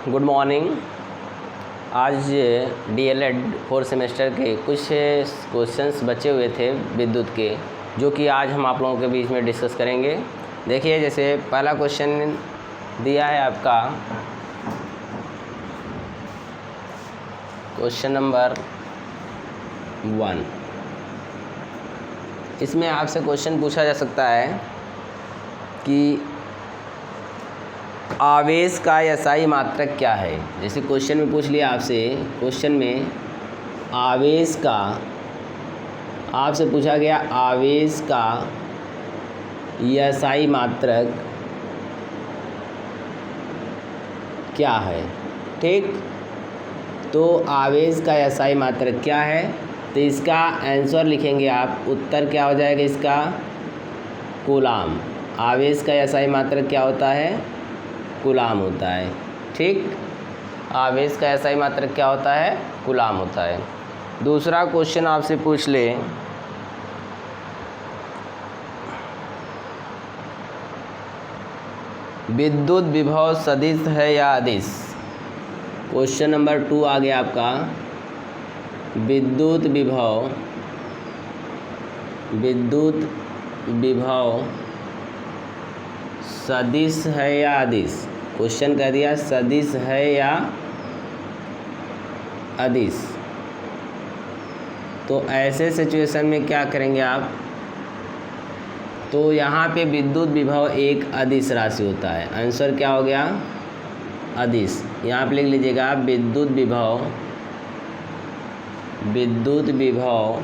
Good morning. आज DElEd 4th semester के कुछ क्वेश्चंस बचे हुए थे विद्युत के, जो कि आज हम आप लोगों के बीच में डिस्कस करेंगे। देखिए, जैसे पहला क्वेश्चन दिया है आपका क्वेश्चन नंबर 1। इसमें आपसे क्वेश्चन पूछा जा सकता है कि आवेश का SI मात्रक क्या है। जैसे क्वेश्चन में पूछ लिया आपसे, क्वेश्चन में आवेश का आपसे पूछा गया आवेश का SI मात्रक क्या है। ठीक, तो आवेश का SI मात्रक क्या है, तो इसका आंसर लिखेंगे आप। उत्तर क्या हो जाएगा इसका? कूलाम। आवेश का SI मात्रक क्या होता है? कूलाम होता है। ठीक, आवेश का SI मात्रक क्या होता है? कूलाम होता है। दूसरा क्वेश्चन आपसे पूछ ले, विद्युत विभव सदिश है या अदिश। क्वेश्चन नंबर 2 आ गया आपका। विद्युत विभव सदिश है या अदिश। क्वेश्चन कह दिया सदिश है या अदिश। तो ऐसे सिचुएशन में क्या करेंगे आप? तो यहाँ पे विद्युत विभव एक अदिश राशि होता है। आंसर क्या हो गया? अदिश। यहाँ पे लिख लीजिएगा विद्युत विभव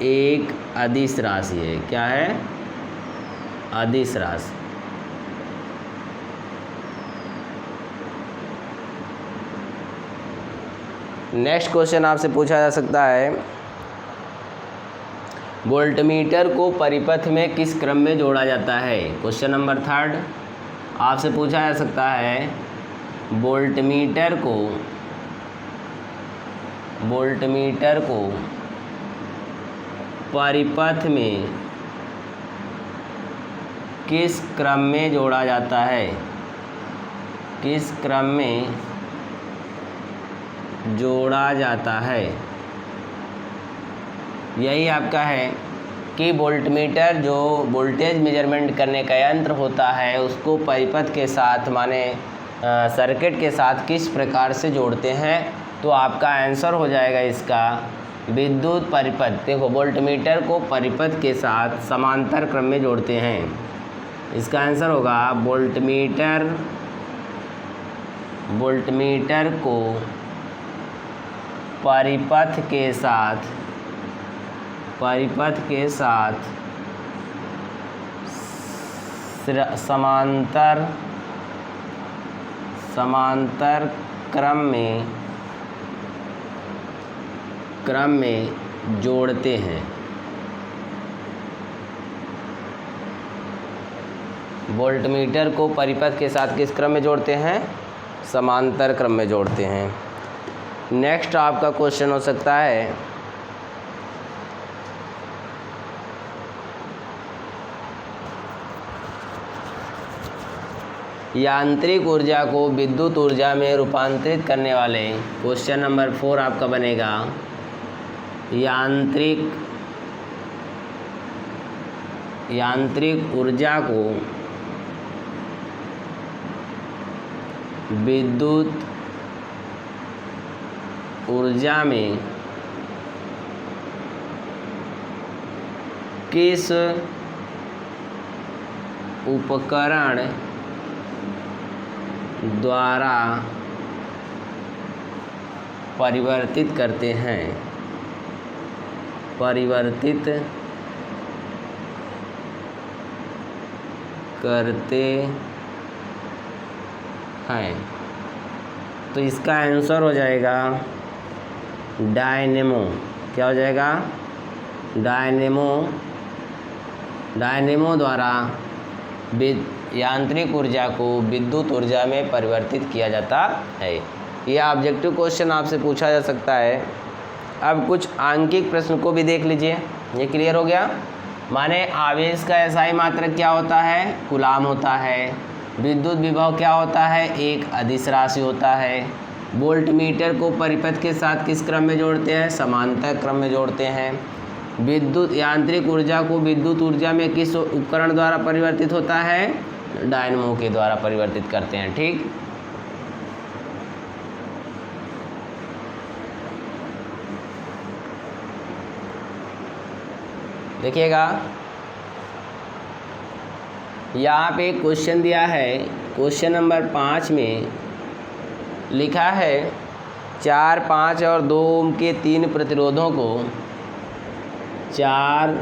एक अदिश राशि है। क्या है? अदिश राशि। नेक्स्ट क्वेश्चन आपसे पूछा जा सकता है, वोल्टमीटर को परिपथ में किस क्रम में जोड़ा जाता है। क्वेश्चन नंबर 3 आपसे पूछा जा सकता है, वोल्टमीटर को परिपथ में किस क्रम में जोड़ा जाता है। किस क्रम में जोड़ा जाता है, यही आपका है कि वोल्टमीटर जो वोल्टेज मेजरमेंट करने का यंत्र होता है, उसको परिपथ के साथ माने सर्किट के साथ किस प्रकार से जोड़ते हैं। तो आपका आंसर हो जाएगा इसका विद्युत परिपथ। देखो, वोल्टमीटर को परिपथ के साथ समांतर क्रम में जोड़ते हैं। इसका आंसर होगा वोल्टमीटर को परिपथ के साथ समांतर क्रम में जोड़ते हैं। वोल्टमीटर को परिपथ के साथ किस क्रम में जोड़ते हैं? समांतर क्रम में जोड़ते हैं। नेक्स्ट आपका क्वेश्चन हो सकता है, यांत्रिक ऊर्जा को विद्युत ऊर्जा में रूपांतरित करने वाले। क्वेश्चन नंबर 4 आपका बनेगा, यांत्रिक ऊर्जा को विद्युत ऊर्जा में किस उपकरण द्वारा परिवर्तित करते हैं। तो इसका आंसर हो जाएगा डायनेमो। क्या हो जाएगा? डायनेमो द्वारा यांत्रिक ऊर्जा को विद्युत ऊर्जा में परिवर्तित किया जाता है। यह ऑब्जेक्टिव क्वेश्चन आपसे पूछा जा सकता है। अब कुछ आंकिक प्रश्न को भी देख लीजिए। ये क्लियर हो गया। माने आवेश का SI मात्रक क्या होता है? कूलाम होता है। विद्युत विभव क्या होता है? एक अदिश राशि होता है। वोल्टमीटर को परिपथ के साथ किस क्रम में जोड़ते हैं? समांतर क्रम में जोड़ते हैं। विद्युत यांत्रिक ऊर्जा को विद्युत ऊर्जा में किस उपकरण द्वारा परिवर्तित होता है? डायनमो के द्वारा परिवर्तित करते हैं। ठीक, देखिएगा यहाँ पे एक क्वेश्चन दिया है। क्वेश्चन नंबर 5 में लिखा है 4, 5 और 2 ओम के 3 प्रतिरोधों को 4,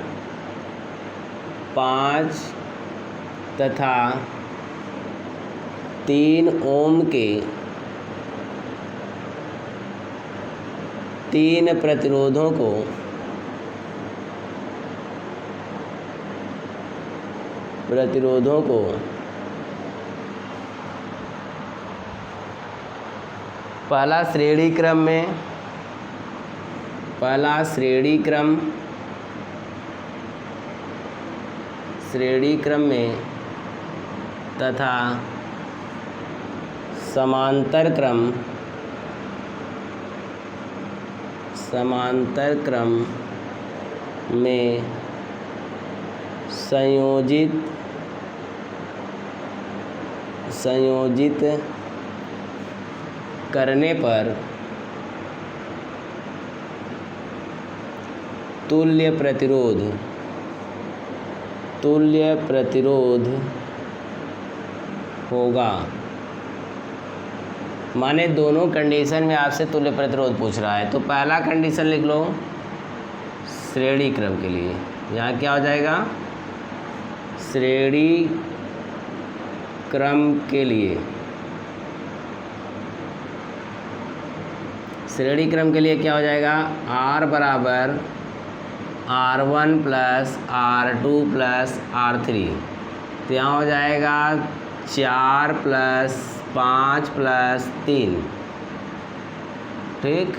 5 तथा 3 ओम के 3 प्रतिरोधों को पहला श्रेणी क्रम में तथा समांतर क्रम में संयोजित करने पर तुल्य प्रतिरोध होगा। माने दोनों कंडीशन में आपसे तुल्य प्रतिरोध पूछ रहा है। तो पहला कंडीशन लिख लो श्रेणी क्रम के लिए। यहाँ क्या हो जाएगा? श्रेणी क्रम के लिए क्या हो जाएगा? R बराबर R1 plus R2 plus R3। तो यहाँ हो जाएगा 4 प्लस 5 प्लस 3। ठीक,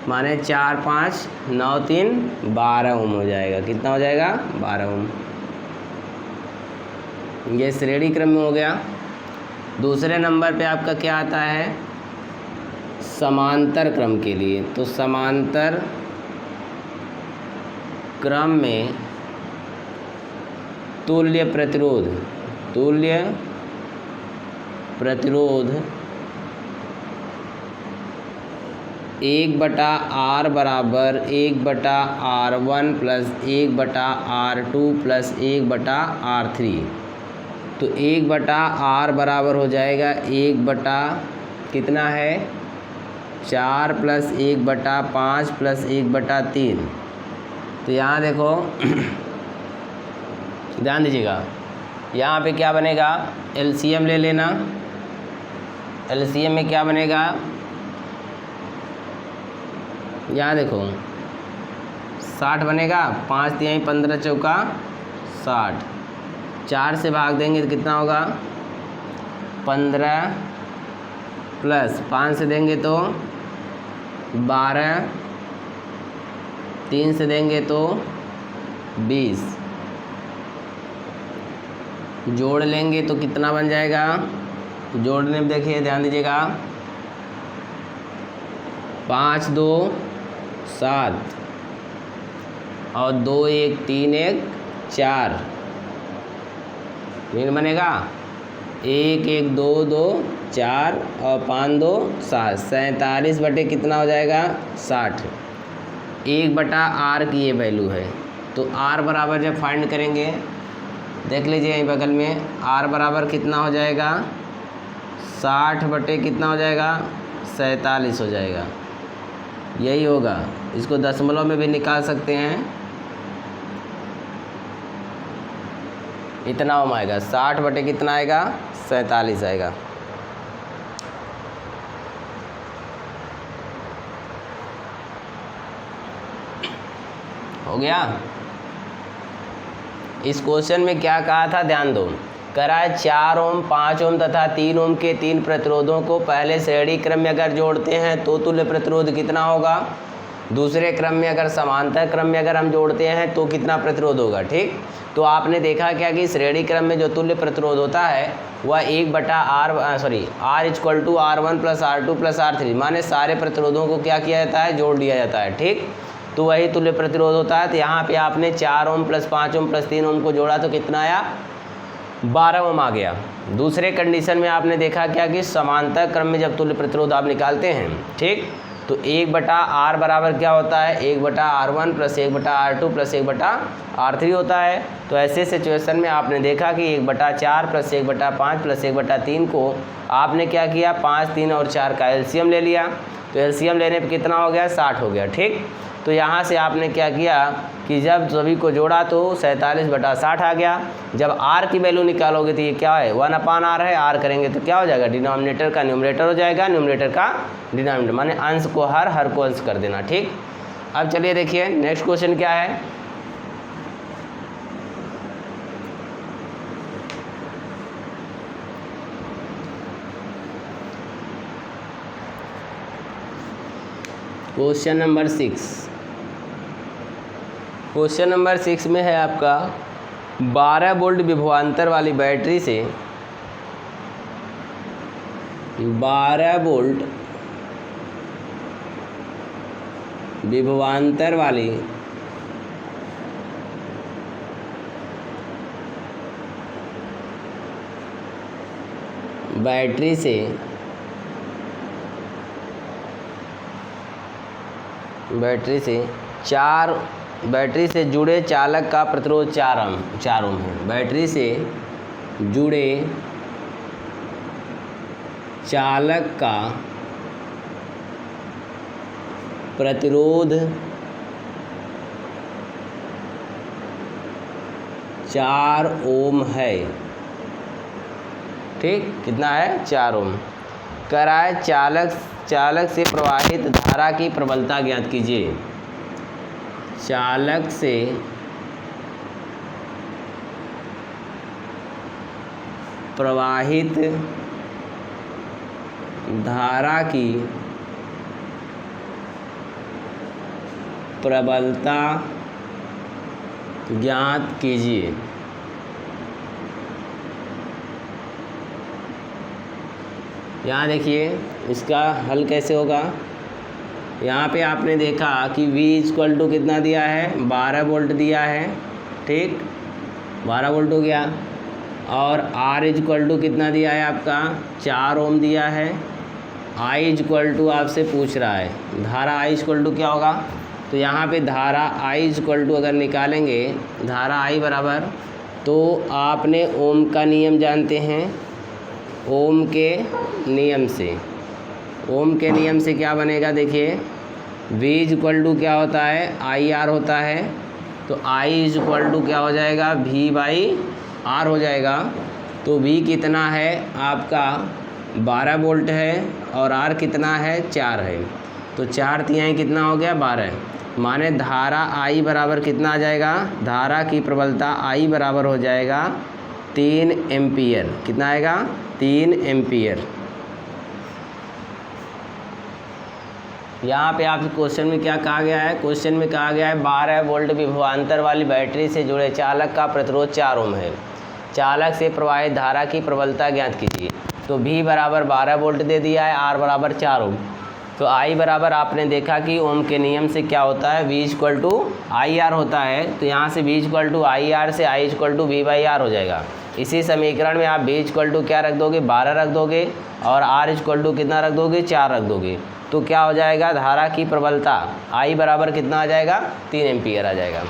माने 4, 5, 9, 3, 12 ओम हो जाएगा। कितना हो जाएगा? 12 ओम। ये श्रेणी क्रम में हो गया। दूसरे नंबर पे आपका क्या आता है? समांतर क्रम के लिए। तो समांतर क्रम में तुल्य प्रतिरोध 1/R बराबर 1/R1 plus 1/R2 plus 1/R3। तो 1/R बराबर हो जाएगा 1 कितना है? 4 प्लस 1/5 प्लस 1/3। तो यहाँ देखो ध्यान दीजिएगा, यहाँ पे क्या बनेगा? एलसीएम ले लेना। एलसीएम में क्या बनेगा? यहाँ देखो 60 बनेगा। 5 तिहाई 15 चौका 60। 4 से भाग देंगे तो कितना होगा? 15 प्लस 5 से देंगे तो 12, 3 से देंगे तो 20, जोड़ लेंगे तो कितना बन जाएगा? जोड़ने में देखिए ध्यान दीजिएगा, 5, 2, 7 और 2, 1, 3, 1, 4 मीन बनेगा 1, 1, 2, 2, 4 और 5, 2, 7। 47 बटे कितना हो जाएगा? 60। 1/R की ये वैल्यू है। तो R बराबर जब फाइंड करेंगे देख लीजिए यहीं बगल में, R बराबर कितना हो जाएगा? 60 बटे कितना हो जाएगा? 47 हो जाएगा। यही होगा। इसको दशमलव में भी निकाल सकते हैं। इतना ओम आएगा। 60 बटे कितना आएगा? 47 आएगा। हो गया। इस क्वेश्चन में क्या कहा था ध्यान दो। करा 4 ओम 5 ओम तथा 3 ओम के 3 प्रतिरोधों को पहले श्रेणी क्रम में अगर जोड़ते हैं तो तुल्य प्रतिरोध कितना होगा? दूसरे क्रम में अगर समांतर क्रम में अगर हम जोड़ते हैं तो कितना प्रतिरोध होगा। ठीक, तो आपने देखा क्या कि श्रेणी क्रम में जो तुल्य प्रतिरोध होता है वह R equal to R1 plus R2 plus R3, माने सारे प्रतिरोधों को क्या किया जाता है, जोड़ लिया जाता है। ठीक, तो वही तुल्य प्रतिरोध होता है। तो यहाँ पे आपने 4 ओम प्लस 5 ओम प्लस 3 ओम को जोड़ा तो कितना आया, 12 ओम आ गया। दूसरे कंडीशन में आपने देखा क्या कि समांतर क्रम में जब तुल्य प्रतिरोध आप निकालते हैं, ठीक, तो 1/R बराबर क्या होता है, 1/R1 plus 1/R2 plus 1/R3 होता है। तो ऐसे सिचुएशन में आपने देखा कि 1/4 प्लस 1/5 प्लस 1/3 को आपने क्या किया, 5, 3 और 4 का एलसीएम ले लिया। तो एलसीएम लेने पे कितना हो गया, 60 हो गया। ठीक, तो यहाँ से आपने क्या किया कि जब सभी को जोड़ा तो 47/60 आ गया। जब R की वैल्यू निकालोगे तो ये क्या है, 1/R है। R करेंगे तो क्या हो जाएगा, डिनोमिनेटर का न्यूमरेटर हो जाएगा, न्यूमरेटर का डिनोमिनेटर, माने अंश को हर को अंश कर देना। ठीक, अब चलिए देखिए नेक्स्ट क्वेश्चन क्या है। Question number 6। क्वेश्चन नंबर 6 में है आपका 12 वोल्ट विभवांतर वाली बैटरी से 12 वोल्ट विभवांतर वाली बैटरी से जुड़े चालक का प्रतिरोध 4 ओम है। बैटरी से जुड़े चालक का प्रतिरोध 4 ओम है। ठीक, कितना है, 4 ओम। कराए चालक से प्रवाहित धारा की प्रबलता ज्ञात कीजिए। चालक से प्रवाहित धारा की प्रबलता ज्ञात कीजिए। यहाँ देखिए इसका हल कैसे होगा। यहाँ पे आपने देखा कि V इक्वल टू कितना दिया है, 12 वोल्ट दिया है। ठीक, 12 वोल्ट हो गया। और R इक्वल टू कितना दिया है आपका, 4 ओम दिया है। I इक्वल टू आपसे पूछ रहा है धारा I इक्वल टू क्या होगा। तो यहाँ पे धारा I इक्वल टू अगर निकालेंगे, धारा I बराबर, तो आपने ओम का नियम जानते हैं। ओम के नियम से क्या बनेगा, देखिए V इक्वल टू क्या होता है, IR होता है। तो I इक्वल टू क्या हो जाएगा, V/R हो जाएगा। तो V कितना है आपका, 12 वोल्ट है और R कितना है, 4 है। तो 4 तिहाई कितना हो गया, 12। माने धारा I बराबर कितना आ जाएगा, धारा की प्रबलता I बराबर हो जाएगा 3 एम्पियर। कितना आएगा, 3 एम्पियर। यहाँ पे आपके क्वेश्चन में क्या कहा गया है, क्वेश्चन में कहा गया है 12 वोल्ट विभवांतर वाली बैटरी से जुड़े चालक का प्रतिरोध 4 ओम है। चालक से प्रवाहित धारा की प्रबलता ज्ञात कीजिए। तो V बराबर 12 वोल्ट दे दिया है, R बराबर 4 ओम। तो I बराबर आपने देखा कि ओम के नियम से क्या होता है, V इक्वल टू IR होता है। तो यहाँ से V इक्वल टू IR से I इक्वल टू V/R हो जाएगा। इसी समीकरण में आप V इक्वल टू क्या रख दोगे, 12 रख दोगे, और R इक्वल टू कितना रख दोगे, 4 रख दोगे। तो क्या हो जाएगा, धारा की प्रबलता I बराबर कितना आ जाएगा, 3 एम्पियर आ जाएगा।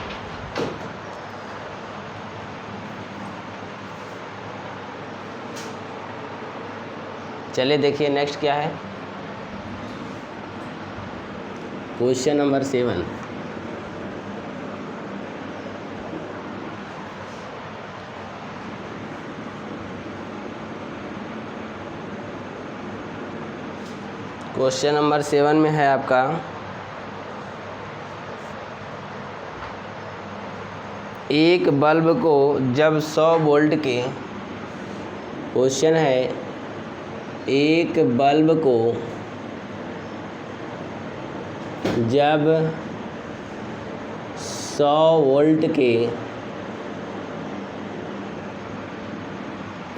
चलिए देखिए नेक्स्ट क्या है, क्वेश्चन नंबर 7। क्वेश्चन नंबर 7 में है आपका एक बल्ब को जब 100 वोल्ट के, क्वेश्चन है एक बल्ब को जब 100 वोल्ट के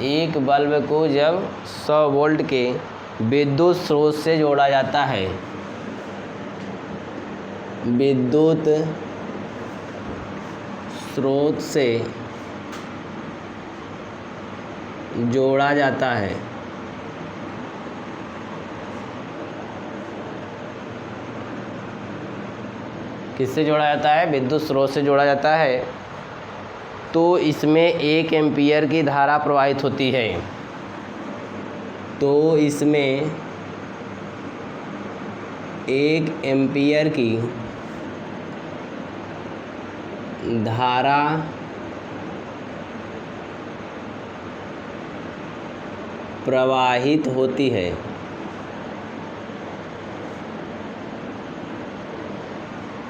एक बल्ब को जब 100 वोल्ट के विद्युत स्रोत से जोड़ा जाता है, विद्युत स्रोत से जोड़ा जाता है, किससे जोड़ा जाता है? विद्युत स्रोत से जोड़ा जाता है। तो इसमें 1 एम्पीयर की धारा प्रवाहित होती है। तो इसमें 1 एम्पीयर की धारा प्रवाहित होती है।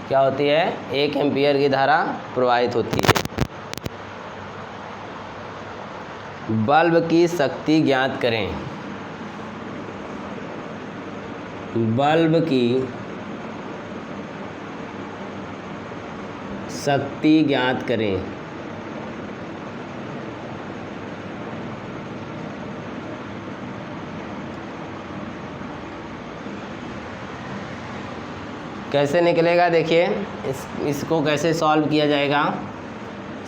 क्या होती है? 1 एम्पीयर की धारा प्रवाहित होती है। बल्ब की शक्ति ज्ञात करें। बल्ब की शक्ति ज्ञात करें। कैसे निकलेगा? देखिए इसको कैसे सॉल्व किया जाएगा।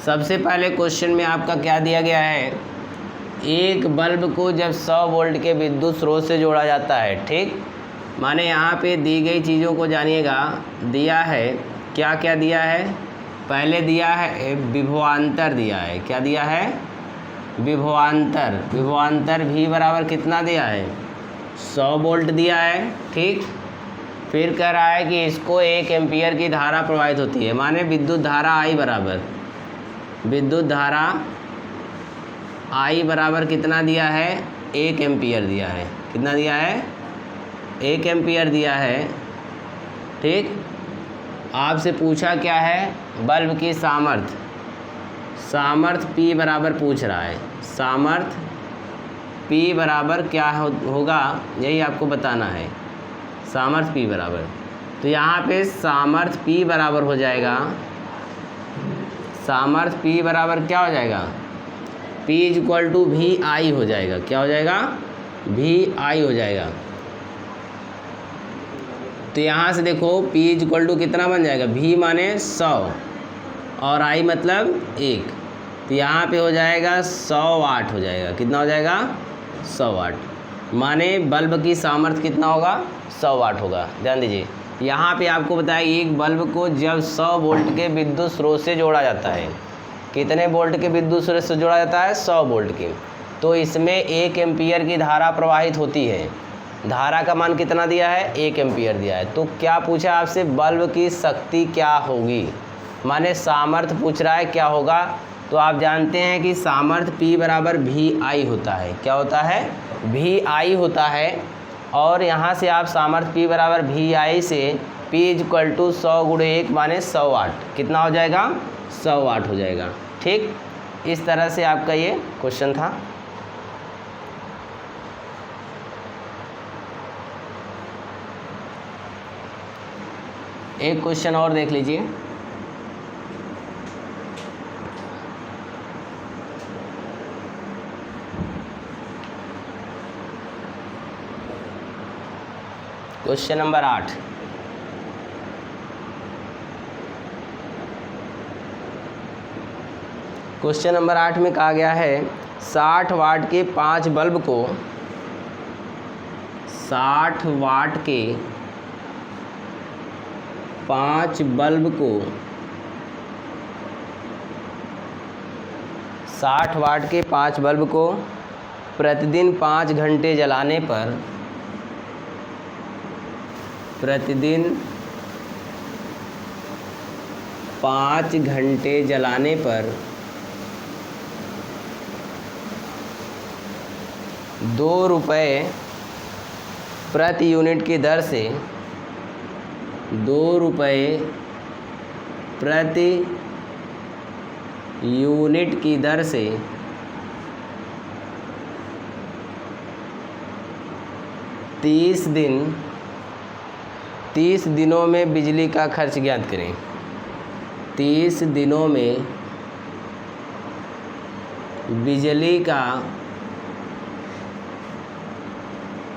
सबसे पहले क्वेश्चन में आपका क्या दिया गया है? एक बल्ब को जब 100 वोल्ट के विद्युत स्रोत से जोड़ा जाता है, ठीक, माने यहाँ पे दी गई चीज़ों को जानिएगा। दिया है, क्या क्या दिया है? पहले दिया है विभवांतर दिया है। क्या दिया है? विभवांतर। विभवांतर भी बराबर कितना दिया है? 100 वोल्ट दिया है, ठीक। फिर कह रहा है कि इसको 1 एम्पीयर की धारा प्रवाहित होती है, माने विद्युत धारा I बराबर, विद्युत धारा I बराबर कितना दिया है? 1 एम्पीयर दिया है। कितना दिया है? 1 एम्पीयर दिया है, ठीक। आपसे पूछा क्या है? बल्ब की सामर्थ्य। सामर्थ्य P बराबर पूछ रहा है। सामर्थ्य P बराबर क्या होगा, यही आपको बताना है। सामर्थ्य P बराबर, तो यहाँ पे सामर्थ्य P बराबर हो जाएगा, सामर्थ्य P बराबर क्या हो जाएगा? P इक्वल टू VI हो जाएगा। क्या हो जाएगा? VI हो जाएगा। तो यहाँ से देखो P इक्वल टू कितना बन जाएगा? V माने 100 और I मतलब 1, तो यहाँ पे हो जाएगा 100 वाट हो जाएगा। कितना हो जाएगा? 100 वाट। माने बल्ब की सामर्थ्य कितना होगा? 100 वाट होगा। ध्यान दीजिए, यहाँ पे आपको बताया एक बल्ब को जब 100 वोल्ट के विद्युत स्रोत से जोड़ा जाता है। कितने वोल्ट के विद्युत स्रोत से जोड़ा जाता है? 100 वोल्ट के। तो इसमें 1 एम्पीयर की धारा प्रवाहित होती है। धारा का मान कितना दिया है? 1 एम्पीयर दिया है। तो क्या पूछा आपसे? बल्ब की शक्ति क्या होगी, माने सामर्थ्य पूछ रहा है, क्या होगा। तो आप जानते हैं कि सामर्थ्य P बराबर VI होता है। क्या होता है? VI होता है। और यहाँ से आप सामर्थ्य P बराबर VI से P इक्वल टू 100 गुणे 1 माने 100 वाट। कितना हो जाएगा? 100 वाट हो जाएगा, ठीक। इस तरह से आपका ये क्वेश्चन था। एक क्वेश्चन और देख लीजिए। Question number 8। क्वेश्चन नंबर 8 में कहा गया है 60 वाट के 5 बल्ब को 60 वाट के 5 बल्ब को 60 वाट के 5 बल्ब को प्रतिदिन 5 घंटे जलाने पर, प्रतिदिन 5 घंटे जलाने पर 2 रुपये प्रति यूनिट की दर से 2 रुपये प्रति यूनिट की दर से 30 दिन 30 दिनों में बिजली का खर्च ज्ञात करें। 30 दिनों में बिजली का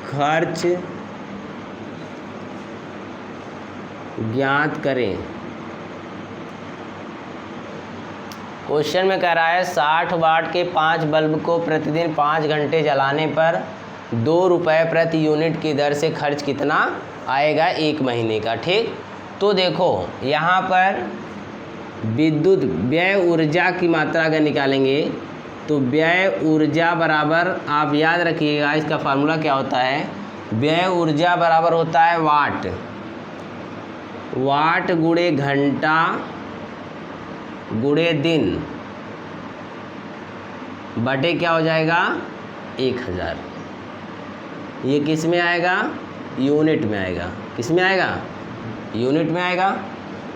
खर्च ज्ञात करें। क्वेश्चन में कह रहा है 60 वाट के 5 बल्ब को प्रतिदिन 5 घंटे जलाने पर 2 रुपये प्रति यूनिट की दर से खर्च कितना आएगा 1 महीने का। ठीक, तो देखो यहाँ पर विद्युत व्यय ऊर्जा की मात्रा अगर निकालेंगे तो व्यय ऊर्जा बराबर, आप याद रखिएगा इसका फार्मूला क्या होता है, व्यय ऊर्जा बराबर होता है वाट, वाट गुणे घंटा गुणे दिन बटे क्या हो जाएगा 1000। ये किस में आएगा, यूनिट में आएगा। किस में आएगा, यूनिट में आएगा।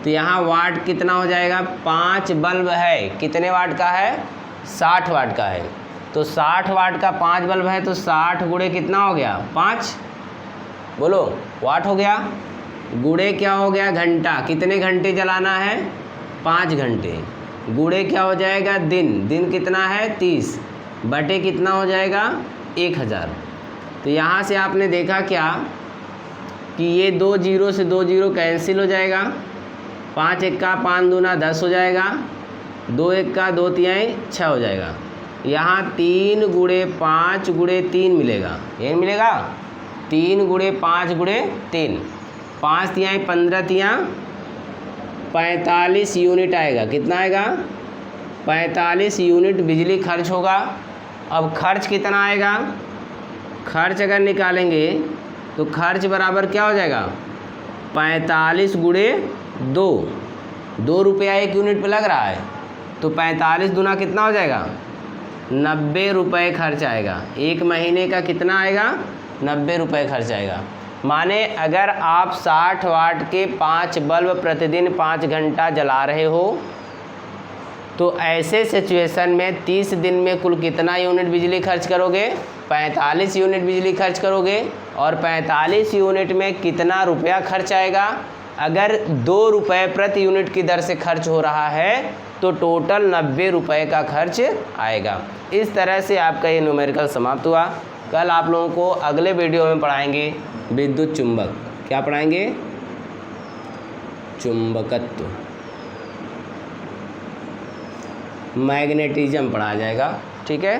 तो यहाँ वाट कितना हो जाएगा, 5 बल्ब है, कितने वाट का है, 60 वाट का है। तो 60 वाट का 5 बल्ब है तो 60 गुणे कितना हो गया 5, बोलो वाट हो गया, गुणे क्या हो गया घंटा, कितने घंटे जलाना है 5 घंटे, गुणे क्या हो जाएगा दिन, दिन कितना है 30, बटे कितना हो जाएगा 1000। तो यहाँ से आपने देखा क्या कि ये 2 जीरो से 2 जीरो कैंसिल हो जाएगा, 5 एक्का 5 दूना 10 हो जाएगा, 2 एक्का 2 तिहाई 6 हो जाएगा। यहाँ 3 गुणे 5 गुणे 3 मिलेगा, ये मिलेगा 3 गुणे 5 गुणे 3, 5 तिहाई 15 तिहा 45 यूनिट आएगा। कितना आएगा 45 यूनिट बिजली खर्च होगा। अब खर्च कितना आएगा, खर्च अगर निकालेंगे तो खर्च बराबर क्या हो जाएगा 45 गुणे 2, 2 रुपया 1 यूनिट पे लग रहा है तो 45 दूना कितना हो जाएगा 90 रुपये खर्च आएगा। 1 महीने का कितना आएगा 90 रुपये खर्च आएगा। माने अगर आप 60 वाट के 5 बल्ब प्रतिदिन 5 घंटा जला रहे हो तो ऐसे सिचुएशन में 30 दिन में कुल कितना यूनिट बिजली खर्च करोगे, 45 यूनिट बिजली खर्च करोगे। और 45 यूनिट में कितना रुपया खर्च आएगा, अगर 2 रुपये प्रति यूनिट की दर से खर्च हो रहा है तो टोटल 90 रुपये का खर्च आएगा। इस तरह से आपका ये न्यूमेरिकल समाप्त हुआ। कल आप लोगों को अगले वीडियो में पढ़ाएंगे विद्युत चुंबक। क्या पढ़ाएंगे, चुंबकत्व, मैग्नेटिज्म पढ़ाया जाएगा। ठीक है।